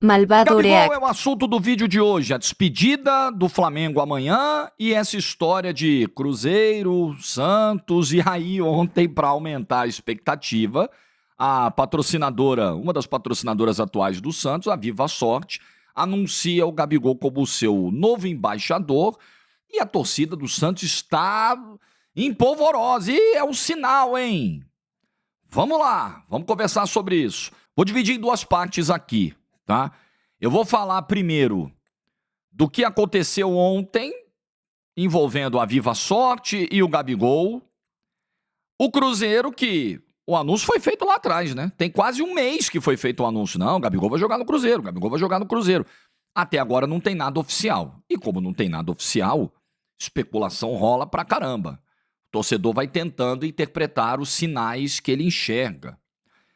Malvado Gabigol React. é o assunto do vídeo de hoje, a despedida do Flamengo amanhã e essa história de Cruzeiro, Santos, e aí ontem, para aumentar a expectativa, a patrocinadora, uma das patrocinadoras atuais do Santos, a Viva Sorte, anuncia o Gabigol como seu novo embaixador e a torcida do Santos está em polvorosa e é um sinal, hein? Vamos lá, vamos conversar sobre isso. Vou dividir em duas partes aqui, tá? Eu vou falar primeiro do que aconteceu ontem, envolvendo a Viva Sorte e o Gabigol. O Cruzeiro, que o anúncio foi feito lá atrás, né? Tem quase um mês que foi feito o anúncio. Não, o Gabigol vai jogar no Cruzeiro, o Gabigol vai jogar no Cruzeiro. Até agora não tem nada oficial. E como não tem nada oficial, especulação rola pra caramba. O torcedor vai tentando interpretar os sinais que ele enxerga.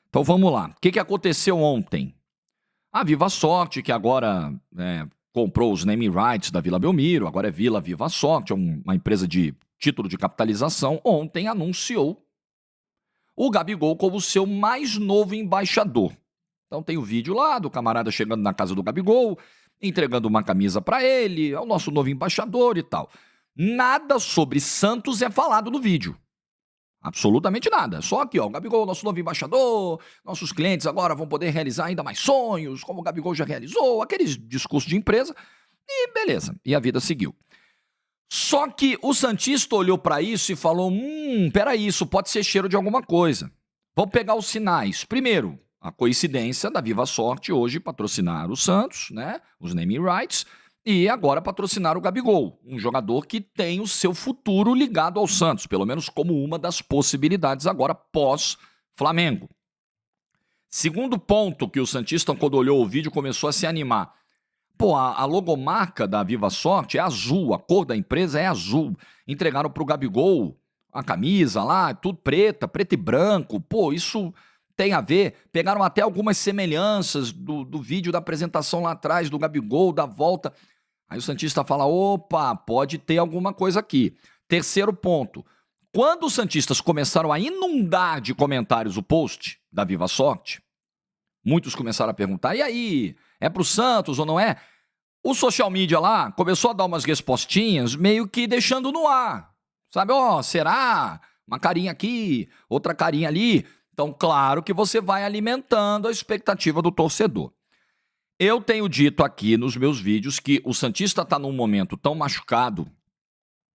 Então vamos lá. O que aconteceu ontem? A Viva Sorte, que agora comprou os naming rights da Vila Belmiro, agora é Vila Viva Sorte, é uma empresa de título de capitalização, ontem anunciou o Gabigol como seu mais novo embaixador. Então tem o vídeo lá do camarada chegando na casa do Gabigol, entregando uma camisa para ele, é o nosso novo embaixador e tal. Nada sobre Santos é falado no vídeo. Absolutamente nada. Só aqui, ó, o Gabigol, nosso novo embaixador, nossos clientes agora vão poder realizar ainda mais sonhos, como o Gabigol já realizou, aqueles discursos de empresa, e beleza, e a vida seguiu. Só que o santista olhou para isso e falou, peraí, isso pode ser cheiro de alguma coisa. Vamos pegar os sinais. Primeiro, a coincidência da Viva Sorte hoje patrocinar o Santos, né, os naming rights, e agora patrocinar o Gabigol, um jogador que tem o seu futuro ligado ao Santos, pelo menos como uma das possibilidades agora pós-Flamengo. Segundo ponto que o santista, quando olhou o vídeo, começou a se animar. Pô, a logomarca da Viva Sorte é azul, a cor da empresa é azul. Entregaram pro Gabigol a camisa lá, tudo preta, preto e branco. Pô, isso tem a ver. Pegaram até algumas semelhanças do vídeo da apresentação lá atrás, do Gabigol, da volta. Aí o santista fala, opa, pode ter alguma coisa aqui. Terceiro ponto, quando os santistas começaram a inundar de comentários o post da Viva Sorte, muitos começaram a perguntar, e aí, é pro Santos ou não é? O social media lá começou a dar umas respostinhas meio que deixando no ar. Sabe, ó, será? Uma carinha aqui, outra carinha ali. Então, claro que você vai alimentando a expectativa do torcedor. Eu tenho dito aqui nos meus vídeos que o santista está num momento tão machucado,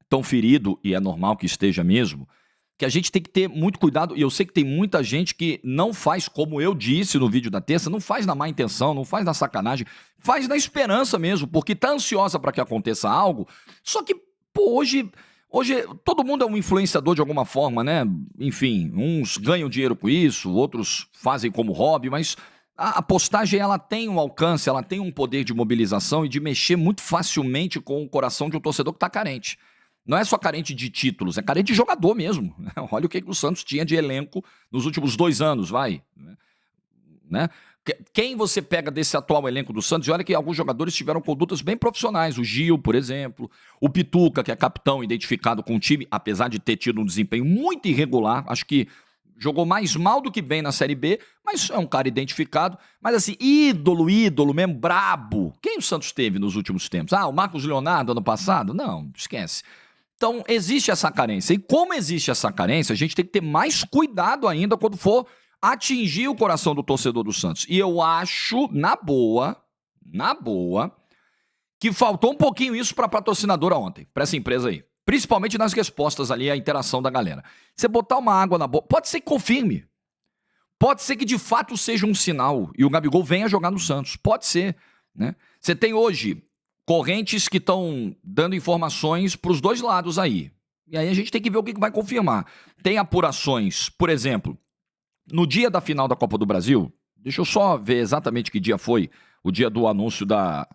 tão ferido, e é normal que esteja mesmo, que a gente tem que ter muito cuidado, e eu sei que tem muita gente que não faz como eu disse no vídeo da terça, não faz na má intenção, não faz na sacanagem, faz na esperança mesmo, porque tá ansiosa para que aconteça algo, só que, pô, hoje todo mundo é um influenciador de alguma forma, né? Enfim, uns ganham dinheiro com isso, outros fazem como hobby, mas a postagem, ela tem um alcance, ela tem um poder de mobilização e de mexer muito facilmente com o coração de um torcedor que está carente. Não é só carente de títulos, é carente de jogador mesmo. Olha o que o Santos tinha de elenco nos últimos 2 anos, vai. Né? Quem você pega desse atual elenco do Santos, e olha que alguns jogadores tiveram condutas bem profissionais, o Gil, por exemplo, o Pituca, que é capitão identificado com o time, apesar de ter tido um desempenho muito irregular, acho que jogou mais mal do que bem na Série B, mas é um cara identificado. Mas assim, ídolo mesmo, brabo. Quem o Santos teve nos últimos tempos? Ah, o Marcos Leonardo ano passado? Não, esquece. Então, existe essa carência. E como existe essa carência, a gente tem que ter mais cuidado ainda quando for atingir o coração do torcedor do Santos. E eu acho, na boa, que faltou um pouquinho isso para a patrocinadora ontem, para essa empresa aí. Principalmente nas respostas ali, a interação da galera. Você botar uma água na boca, pode ser que confirme. Pode ser que de fato seja um sinal e o Gabigol venha jogar no Santos. Pode ser, né? Você tem hoje correntes que estão dando informações para os dois lados aí. E aí a gente tem que ver o que vai confirmar. Tem apurações, por exemplo, no dia da final da Copa do Brasil, deixa eu só ver exatamente que dia foi, o dia do anúncio da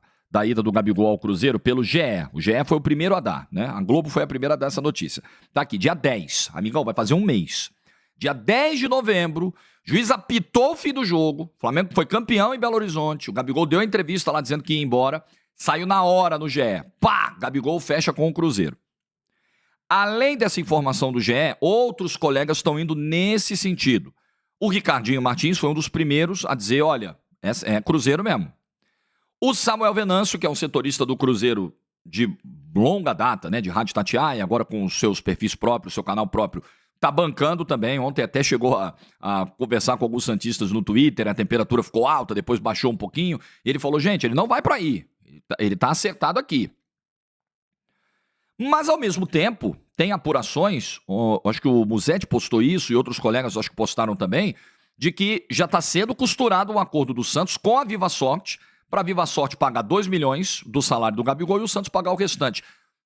ida do Gabigol ao Cruzeiro pelo GE. O GE foi o primeiro a dar, né? A Globo foi a primeira a dar essa notícia. Tá aqui, dia 10. Amigão, vai fazer um mês. Dia 10 de novembro, juiz apitou o fim do jogo, o Flamengo foi campeão em Belo Horizonte, o Gabigol deu a entrevista lá dizendo que ia embora, saiu na hora no GE. Pá! Gabigol fecha com o Cruzeiro. Além dessa informação do GE, outros colegas estão indo nesse sentido. O Ricardinho Martins foi um dos primeiros a dizer, olha, é Cruzeiro mesmo. O Samuel Venâncio, que é um setorista do Cruzeiro de longa data, né, de Rádio Itatiaia, agora com os seus perfis próprios, seu canal próprio, tá bancando também. Ontem até chegou a conversar com alguns santistas no Twitter, a temperatura ficou alta, depois baixou um pouquinho. E ele falou, gente, ele não vai para aí. Ele tá acertado aqui. Mas, ao mesmo tempo, tem apurações, acho que o Musetti postou isso e outros colegas acho que postaram também, de que já está sendo costurado um acordo do Santos com a Viva Sorte, para a Viva Sorte pagar 2 milhões do salário do Gabigol e o Santos pagar o restante.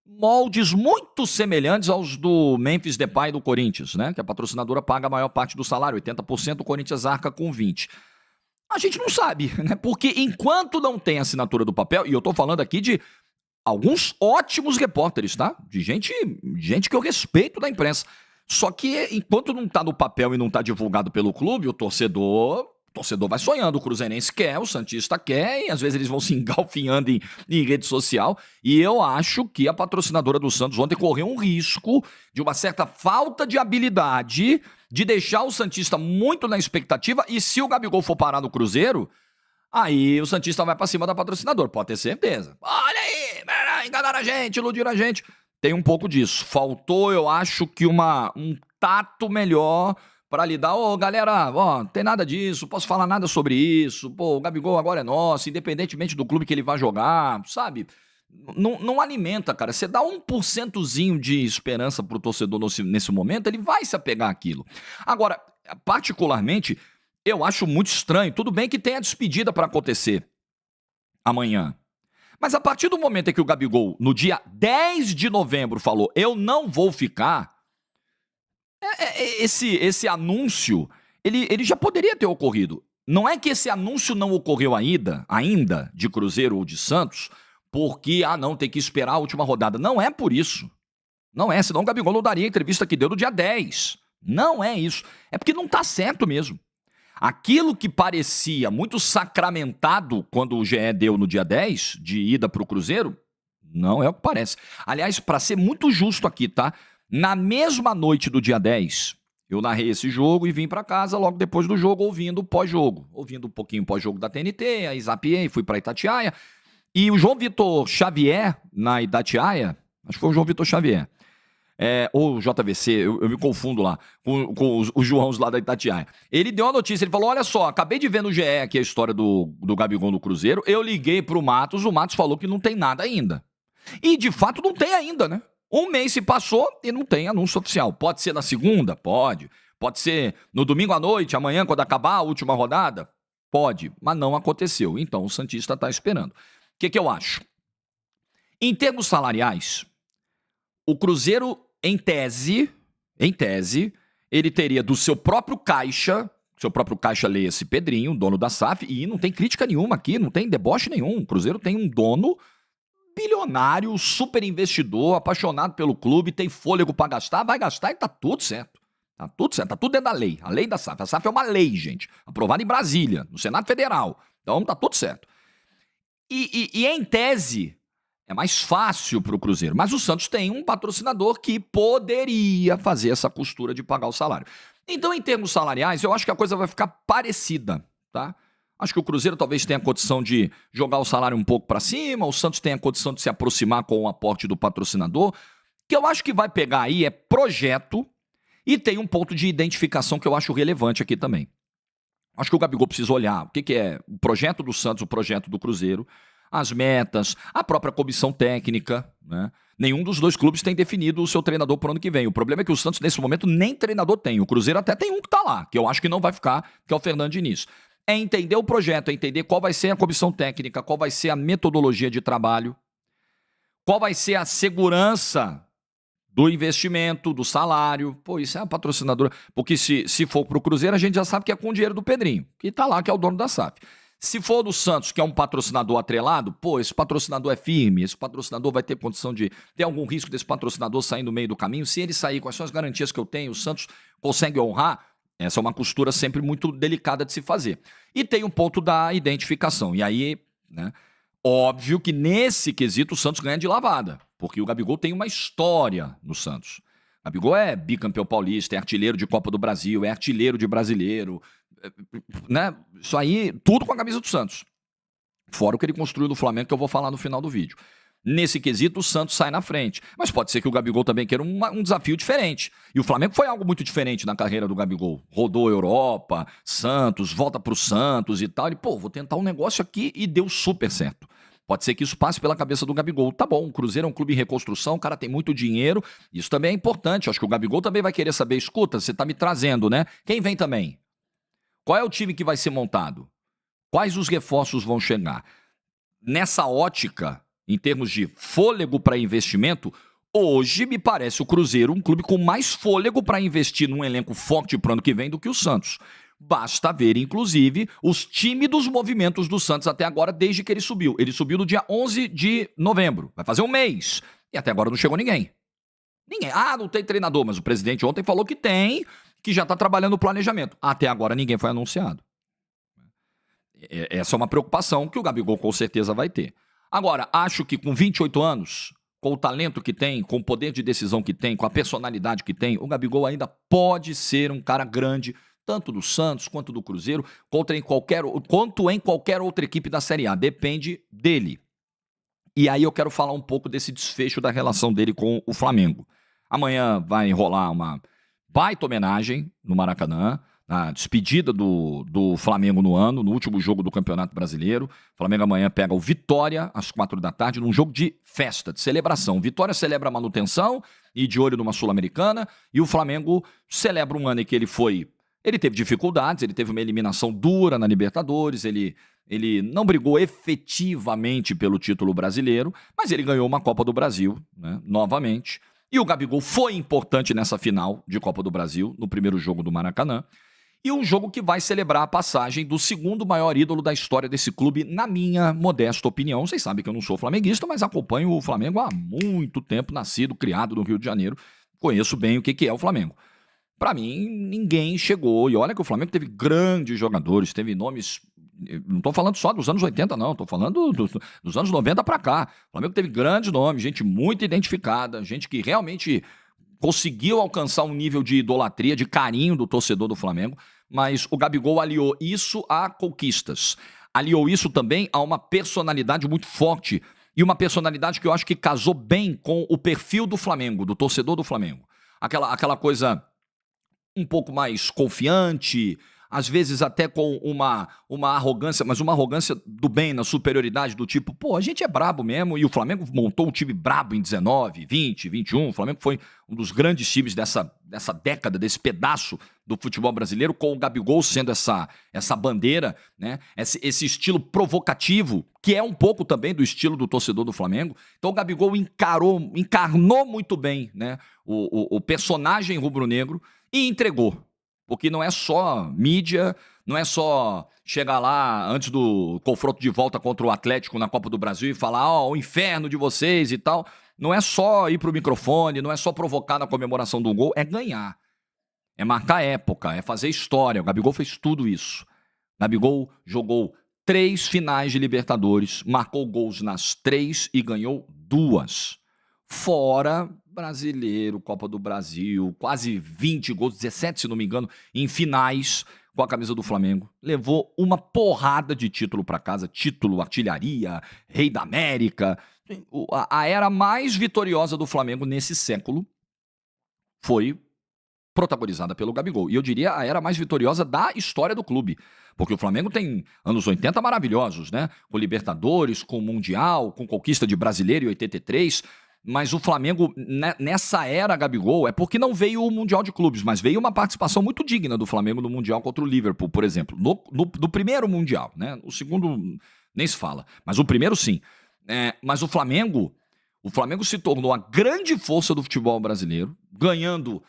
Moldes muito semelhantes aos do Memphis Depay do Corinthians, né? Que a patrocinadora paga a maior parte do salário, 80%, o Corinthians arca com 20%. A gente não sabe, né? Porque enquanto não tem assinatura do papel, e eu tô falando aqui de alguns ótimos repórteres, tá? De gente que eu respeito da imprensa. Só que enquanto não tá no papel e não tá divulgado pelo clube, o torcedor vai sonhando. O cruzeirense quer, o santista quer, e às vezes eles vão se engalfinhando em rede social. E eu acho que a patrocinadora do Santos ontem correu um risco de uma certa falta de habilidade de deixar o santista muito na expectativa. E se o Gabigol for parar no Cruzeiro, aí o santista vai pra cima da patrocinadora, pode ter certeza. Olha aí, enganaram a gente, iludiram a gente. Tem um pouco disso. Faltou, eu acho que um tato melhor pra lidar. Ô, galera, ó, não tem nada disso, posso falar nada sobre isso. Pô, o Gabigol agora é nosso, independentemente do clube que ele vai jogar, sabe? Não alimenta, cara. Você dá 1%zinho de esperança pro torcedor nesse momento, ele vai se apegar àquilo. Agora, particularmente, eu acho muito estranho. Tudo bem que tem a despedida pra acontecer amanhã. Mas a partir do momento em que o Gabigol, no dia 10 de novembro, falou, eu não vou ficar, esse anúncio, ele já poderia ter ocorrido. Não é que esse anúncio não ocorreu ainda, de Cruzeiro ou de Santos, porque, não, tem que esperar a última rodada. Não é por isso. Não é, senão o Gabigol não daria a entrevista que deu no dia 10. Não é isso. É porque não tá certo mesmo. Aquilo que parecia muito sacramentado quando o GE deu no dia 10, de ida para o Cruzeiro, não é o que parece. Aliás, para ser muito justo aqui, tá? Na mesma noite do dia 10, eu narrei esse jogo e vim para casa logo depois do jogo, ouvindo o pós-jogo. Ouvindo um pouquinho o pós-jogo da TNT, aí zapiei, fui para Itatiaia. E o João Vitor Xavier, na Itatiaia, acho que foi o João Vitor Xavier, ou JVC, eu me confundo lá, com os Joãos lá da Itatiaia. Ele deu uma notícia, ele falou, olha só, acabei de ver no GE aqui a história do Gabigol no Cruzeiro, eu liguei pro Matos, o Matos falou que não tem nada ainda. E de fato não tem ainda, né? Um mês se passou e não tem anúncio oficial. Pode ser na segunda? Pode. Pode ser no domingo à noite, amanhã, quando acabar a última rodada? Pode, mas não aconteceu. Então o santista está esperando. O que eu acho? Em termos salariais, o Cruzeiro, em tese, ele teria do seu próprio caixa leia-se Pedrinho, dono da SAF, e não tem crítica nenhuma aqui, não tem deboche nenhum. O Cruzeiro tem um dono bilionário, super investidor, apaixonado pelo clube, tem fôlego pra gastar, vai gastar e tá tudo certo. Tá tudo certo, tá tudo dentro da lei. A lei da SAF. A SAF é uma lei, gente, aprovada em Brasília, no Senado Federal. Então tá tudo certo. E em tese, é mais fácil pro Cruzeiro. Mas o Santos tem um patrocinador que poderia fazer essa costura de pagar o salário. Então, em termos salariais, eu acho que a coisa vai ficar parecida, tá? Acho que o Cruzeiro talvez tenha condição de jogar o salário um pouco para cima, o Santos tem a condição de se aproximar com o aporte do patrocinador. O que eu acho que vai pegar aí é projeto e tem um ponto de identificação que eu acho relevante aqui também. Acho que o Gabigol precisa olhar o que é o projeto do Santos, o projeto do Cruzeiro, as metas, a própria comissão técnica, né? Nenhum dos dois clubes tem definido o seu treinador para o ano que vem. O problema é que o Santos, nesse momento, nem treinador tem. O Cruzeiro até tem um que tá lá, que eu acho que não vai ficar, que é o Fernando Diniz. É entender o projeto, é entender qual vai ser a comissão técnica, qual vai ser a metodologia de trabalho, qual vai ser a segurança do investimento, do salário. Pô, isso é uma patrocinadora. Porque se for pro Cruzeiro, a gente já sabe que é com o dinheiro do Pedrinho, que tá lá, que é o dono da SAF. Se for do Santos, que é um patrocinador atrelado, pô, esse patrocinador é firme, esse patrocinador vai ter condição de... Tem algum risco desse patrocinador sair no meio do caminho? Se ele sair, quais são as garantias que eu tenho? O Santos consegue honrar? Essa é uma costura sempre muito delicada de se fazer. E tem um ponto da identificação. E aí, né, óbvio que nesse quesito o Santos ganha de lavada, porque o Gabigol tem uma história no Santos. O Gabigol é bicampeão paulista, é artilheiro de Copa do Brasil, é artilheiro de brasileiro, né? Isso aí, tudo com a camisa do Santos. Fora o que ele construiu no Flamengo, que eu vou falar no final do vídeo. Nesse quesito, o Santos sai na frente. Mas pode ser que o Gabigol também queira um desafio diferente. E o Flamengo foi algo muito diferente na carreira do Gabigol. Rodou a Europa, Santos, volta pro Santos e tal. Ele, vou tentar um negócio aqui e deu super certo. Pode ser que isso passe pela cabeça do Gabigol. Tá bom, o Cruzeiro é um clube em reconstrução, o cara tem muito dinheiro. Isso também é importante. Acho que o Gabigol também vai querer saber, escuta, você tá me trazendo, né? Quem vem também? Qual é o time que vai ser montado? Quais os reforços vão chegar? Nessa ótica, em termos de fôlego para investimento, hoje me parece o Cruzeiro um clube com mais fôlego para investir num elenco forte para o ano que vem do que o Santos. Basta ver, inclusive, os tímidos movimentos do Santos até agora, desde que ele subiu. Ele subiu no dia 11 de novembro, vai fazer um mês, e até agora não chegou ninguém. Ninguém. Não tem treinador, mas o presidente ontem falou que tem, que já está trabalhando no planejamento. Até agora ninguém foi anunciado. Essa é uma preocupação que o Gabigol com certeza vai ter. Agora, acho que com 28 anos, com o talento que tem, com o poder de decisão que tem, com a personalidade que tem, o Gabigol ainda pode ser um cara grande, tanto do Santos quanto do Cruzeiro, quanto em qualquer outra equipe da Série A. Depende dele. E aí eu quero falar um pouco desse desfecho da relação dele com o Flamengo. Amanhã vai rolar uma baita homenagem no Maracanã, na despedida do Flamengo no último jogo do Campeonato Brasileiro. O Flamengo amanhã pega o Vitória às 4 da tarde, num jogo de festa, de celebração. Vitória celebra a manutenção e de olho numa Sul-Americana, e o Flamengo celebra um ano em que ele teve dificuldades, ele teve uma eliminação dura na Libertadores, ele não brigou efetivamente pelo título brasileiro, mas ele ganhou uma Copa do Brasil, né, novamente. E o Gabigol foi importante nessa final de Copa do Brasil, no primeiro jogo do Maracanã. E um jogo que vai celebrar a passagem do segundo maior ídolo da história desse clube, na minha modesta opinião. Vocês sabem que eu não sou flamenguista, mas acompanho o Flamengo há muito tempo, nascido, criado no Rio de Janeiro. Conheço bem o que é o Flamengo. Para mim, ninguém chegou. E olha que o Flamengo teve grandes jogadores, teve nomes... Não estou falando só dos anos 80, não. Estou falando dos anos 90 para cá. O Flamengo teve grandes nomes, gente muito identificada, gente que realmente conseguiu alcançar um nível de idolatria, de carinho do torcedor do Flamengo, mas o Gabigol aliou isso a conquistas. Aliou isso também a uma personalidade muito forte, e uma personalidade que eu acho que casou bem com o perfil do Flamengo, do torcedor do Flamengo. Aquela coisa um pouco mais confiante, às vezes até com uma arrogância, mas uma arrogância do bem, na superioridade, do tipo, a gente é brabo mesmo, e o Flamengo montou um time brabo em 19, 20, 21, o Flamengo foi um dos grandes times dessa década, desse pedaço do futebol brasileiro, com o Gabigol sendo essa bandeira, né? Esse estilo provocativo, que é um pouco também do estilo do torcedor do Flamengo. Então o Gabigol encarnou muito bem, né, o personagem rubro-negro e entregou. Porque não é só mídia, não é só chegar lá antes do confronto de volta contra o Atlético na Copa do Brasil e falar, o inferno de vocês e tal. Não é só ir pro microfone, não é só provocar na comemoração do gol, é ganhar. É marcar época, é fazer história. O Gabigol fez tudo isso. O Gabigol jogou 3 finais de Libertadores, marcou gols nas 3 e ganhou 2. Fora Brasileiro, Copa do Brasil, quase 20 gols, 17 se não me engano, em finais com a camisa do Flamengo. Levou uma porrada de título para casa, título, artilharia, Rei da América. A era mais vitoriosa do Flamengo nesse século foi protagonizada pelo Gabigol. E eu diria a era mais vitoriosa da história do clube. Porque o Flamengo tem anos 80 maravilhosos, né? Com Libertadores, com Mundial, com conquista de Brasileiro em 83... Mas o Flamengo, nessa era Gabigol, é porque não veio o Mundial de Clubes, mas veio uma participação muito digna do Flamengo no Mundial contra o Liverpool, por exemplo. No primeiro Mundial, né? O segundo nem se fala, mas o primeiro sim. Mas o Flamengo se tornou a grande força do futebol brasileiro, ganhando...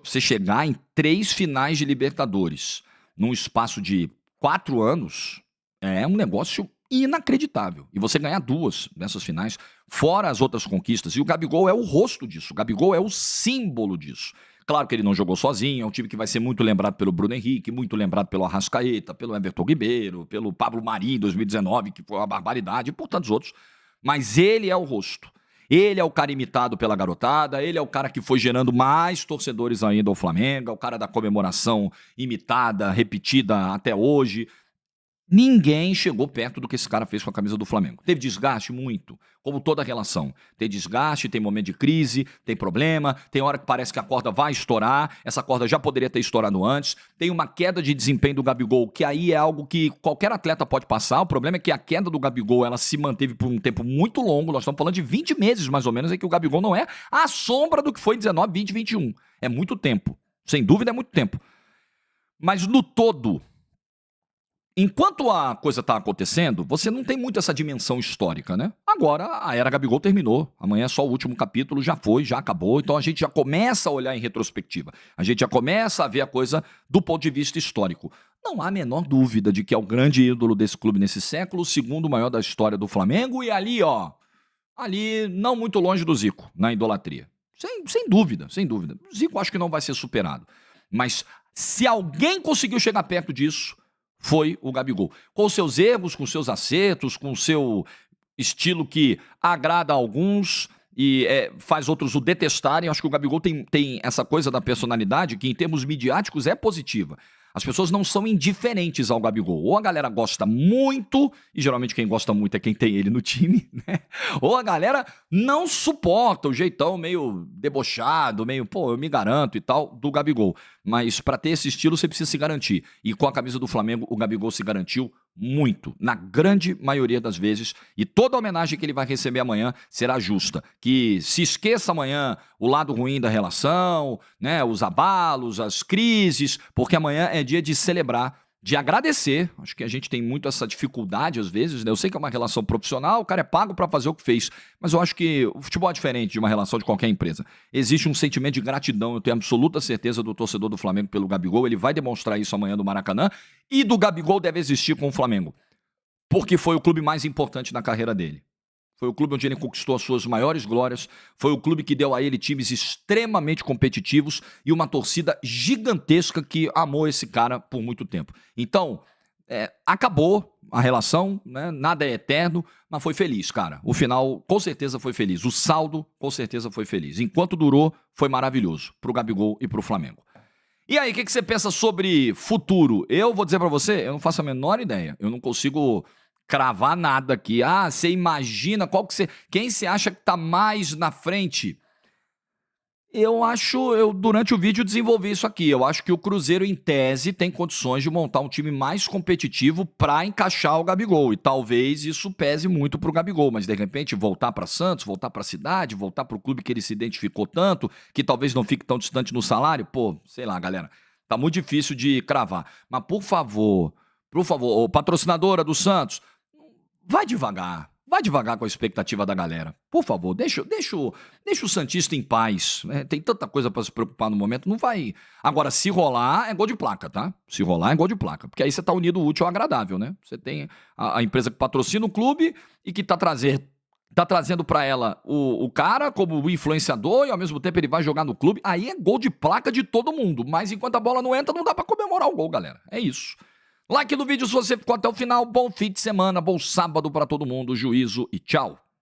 Você chegar em 3 finais de Libertadores num espaço de 4 anos é um negócio inacreditável. E você ganhar 2 dessas finais, fora as outras conquistas. E o Gabigol é o rosto disso. O Gabigol é o símbolo disso. Claro que ele não jogou sozinho, é um time que vai ser muito lembrado pelo Bruno Henrique, muito lembrado pelo Arrascaeta, pelo Everton Ribeiro, pelo Pablo Mari em 2019, que foi uma barbaridade, e por tantos outros. Mas ele é o rosto. Ele é o cara imitado pela garotada, ele é o cara que foi gerando mais torcedores ainda ao Flamengo, é o cara da comemoração imitada, repetida até hoje. Ninguém chegou perto do que esse cara fez com a camisa do Flamengo. Teve desgaste? Muito. Como toda relação. Tem desgaste, tem momento de crise, tem problema, tem hora que parece que a corda vai estourar, essa corda já poderia ter estourado antes, tem uma queda de desempenho do Gabigol, que aí é algo que qualquer atleta pode passar. O problema é que a queda do Gabigol, ela se manteve por um tempo muito longo, nós estamos falando de 20 meses mais ou menos, em que o Gabigol não é a sombra do que foi 19, 20, 21. É muito tempo. Sem dúvida é muito tempo. Mas no todo, enquanto a coisa está acontecendo, você não tem muito essa dimensão histórica, né? Agora, a era Gabigol terminou. Amanhã é só o último capítulo, já foi, já acabou. Então a gente já começa a olhar em retrospectiva. A gente já começa a ver a coisa do ponto de vista histórico. Não há a menor dúvida de que é o grande ídolo desse clube nesse século, o segundo maior da história do Flamengo. E ali, ó, ali não muito longe do Zico, na idolatria. Sem dúvida, sem dúvida. O Zico acho que não vai ser superado. Mas se alguém conseguiu chegar perto disso, foi o Gabigol. Com seus erros, com seus acertos, com seu estilo que agrada a alguns e faz outros o detestarem. Acho que o Gabigol tem essa coisa da personalidade que, em termos midiáticos, é positiva. As pessoas não são indiferentes ao Gabigol. Ou a galera gosta muito, e geralmente quem gosta muito é quem tem ele no time, né? Ou a galera não suporta o jeitão meio debochado, meio, pô, eu me garanto e tal, do Gabigol. Mas pra ter esse estilo você precisa se garantir. E com a camisa do Flamengo, o Gabigol se garantiu muito, na grande maioria das vezes, e toda a homenagem que ele vai receber amanhã será justa. Que se esqueça amanhã o lado ruim da relação, né, os abalos, as crises, porque amanhã é dia de celebrar, de agradecer. Acho que a gente tem muito essa dificuldade às vezes, né? Eu sei que é uma relação profissional, o cara é pago para fazer o que fez, mas eu acho que o futebol é diferente de uma relação de qualquer empresa. Existe um sentimento de gratidão, eu tenho absoluta certeza do torcedor do Flamengo pelo Gabigol, ele vai demonstrar isso amanhã no Maracanã, e do Gabigol deve existir com o Flamengo, porque foi o clube mais importante na carreira dele. Foi o clube onde ele conquistou as suas maiores glórias, foi o clube que deu a ele times extremamente competitivos e uma torcida gigantesca que amou esse cara por muito tempo. Então, acabou a relação, né? Nada é eterno, mas foi feliz, cara. O final, com certeza, foi feliz. O saldo, com certeza, foi feliz. Enquanto durou, foi maravilhoso pro Gabigol e pro Flamengo. E aí, o que você pensa sobre futuro? Eu vou dizer pra você, eu não faço a menor ideia. Eu não consigo cravar nada aqui. Ah, você imagina quem você acha que tá mais na frente? Eu durante o vídeo desenvolvi isso aqui. Eu acho que o Cruzeiro, em tese, tem condições de montar um time mais competitivo para encaixar o Gabigol. E talvez isso pese muito pro Gabigol, mas de repente voltar para Santos, voltar para a cidade, voltar pro clube que ele se identificou tanto, que talvez não fique tão distante no salário. Pô, sei lá, galera. Tá muito difícil de cravar. Mas por favor, ô, patrocinadora do Santos, vai devagar com a expectativa da galera. Por favor, deixa o Santista em paz. Né? Tem tanta coisa pra se preocupar no momento, não vai. Agora, se rolar, é gol de placa, tá? Se rolar, é gol de placa. Porque aí você tá unido o útil ao agradável, né? Você tem a empresa que patrocina o clube e que tá trazendo pra ela o cara como o influenciador e ao mesmo tempo ele vai jogar no clube. Aí é gol de placa de todo mundo. Mas enquanto a bola não entra, não dá pra comemorar o gol, galera. É isso. Like no vídeo se você ficou até o final. Bom fim de semana, bom sábado pra todo mundo. Juízo e tchau.